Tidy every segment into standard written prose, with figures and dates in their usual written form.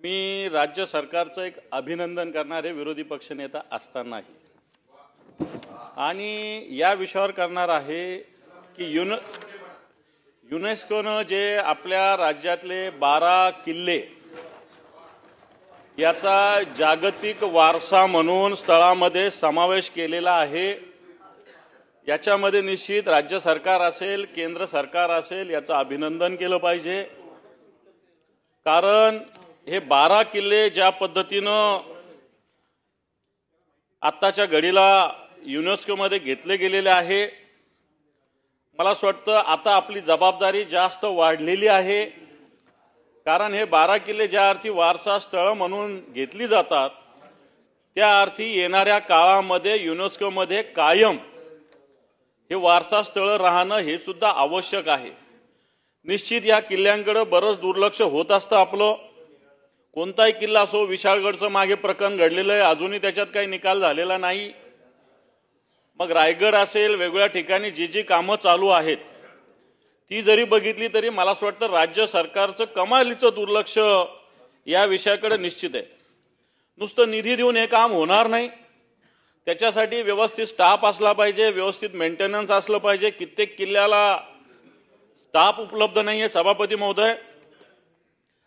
मी राज्य सरकारचं एक अभिनंदन करणारे विरोधी पक्षनेता असतानाही आणि या विषयावर करणार आहे की युनेस्कोनं जे आपल्या राज्यातले 12 किल्ले याचा जागतिक वारसा म्हणून स्थळामध्ये समावेश केलेला आहे। याच्यामध्ये निश्चित राज्य सरकार असेल, केंद्र सरकार असेल, याचं अभिनंदन केलं पाहिजे। कारण हे 12 किल्ले ज्या पद्धतीनं आत्ताच्या घडीला युनेस्कोमध्ये घेतले गेलेले आहे, मला असं वाटतं आता आपली जबाबदारी जास्त वाढलेली आहे। कारण हे 12 किल्ले ज्या अर्थी वारसा स्थळ म्हणून घेतली जातात, त्या अर्थी येणाऱ्या काळामध्ये युनेस्कोमध्ये कायम हे वारसा स्थळ राहणं हे सुद्धा आवश्यक आहे। निश्चित या किल्ल्यांकडे बरंच दुर्लक्ष होत असतं आपलं। कोणताही किल्ला असो, विशाळगडचं मागे प्रकरण घडलेलं आहे, अजूनही त्याच्यात काही निकाल झालेला नाही। मग रायगड असेल, वेगवेगळ्या ठिकाणी जी कामं चालू आहेत ती जरी बघितली तरी मला असं वाटतं राज्य सरकारचं कमालीचं दुर्लक्ष या विषयाकडे निश्चित आहे। नुसतं निधी देऊन हे काम होणार नाही, त्याच्यासाठी व्यवस्थित स्टाफ असला पाहिजे, व्यवस्थित मेंटेनन्स असलं पाहिजे। कित्येक किल्ल्याला स्टाफ उपलब्ध नाहीये सभापती महोदय,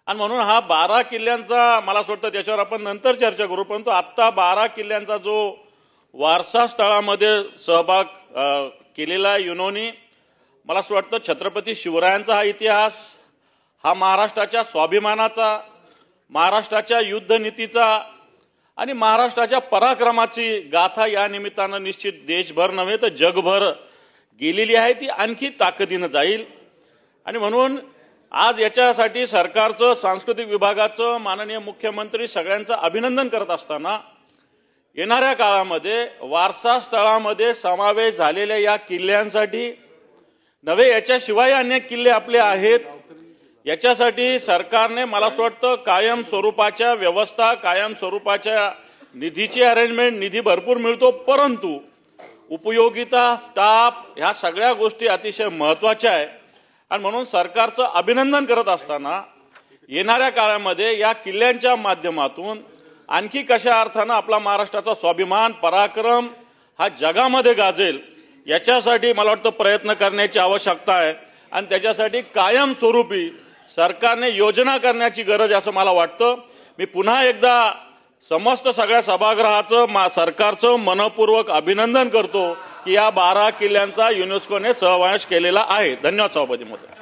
आणि म्हणून हा 12 किल्ल्यांचा मला असं वाटतं त्याच्यावर आपण नंतर चर्चा करू, परंतु आता 12 किल्ल्यांचा जो वारसा स्थळामध्ये सहभाग केलेला युनोनी, मला असं वाटतं छत्रपती शिवरायांचा हा इतिहास, हा महाराष्ट्राच्या स्वाभिमानाचा, महाराष्ट्राच्या युद्धनीतीचा आणि महाराष्ट्राच्या पराक्रमाची गाथा या निमित्तानं निश्चित देशभर नव्हे तर जगभर गेलेली आहे। ती आणखी ताकदीनं जाईल। आणि म्हणून आज याच्यासाठी सरकारचं, सांस्कृतिक विभागाचं, माननीय मुख्यमंत्री सगळ्यांचं अभिनंदन करत असताना येणाऱ्या काळामध्ये वारसा स्थळामध्ये समावेश झालेल्या या किल्ल्यांसाठी नव्हे, याच्याशिवाय अनेक किल्ले आपले आहेत, याच्यासाठी सरकारने मला असं वाटतं कायम स्वरूपाच्या व्यवस्था, कायम स्वरूपाच्या निधीची अरेंजमेंट, निधी भरपूर मिळतो, परंतु उपयोगिता, स्टाफ ह्या सगळ्या गोष्टी अतिशय महत्त्वाच्या आहे। आणि म्हणून सरकारचं अभिनंदन करत असताना येणाऱ्या काळामध्ये या किल्ल्यांच्या माध्यमातून आणखी कशा अर्थानं आपला महाराष्ट्राचा स्वाभिमान, पराक्रम हा जगामध्ये गाजेल, याच्यासाठी मला वाटतं प्रयत्न करण्याची आवश्यकता आहे। आणि त्याच्यासाठी कायम स्वरूपी सरकारने योजना करण्याची गरज असं मला वाटतं। मी पुन्हा एकदा समस्त सगळ्या सभागृहाचं, सरकारचं मनपूर्वक अभिनंदन करतो की या 12 किल्ल्यांचा युनेस्कोने सहवास केलेला आहे। धन्यवाद सभापती महोदय।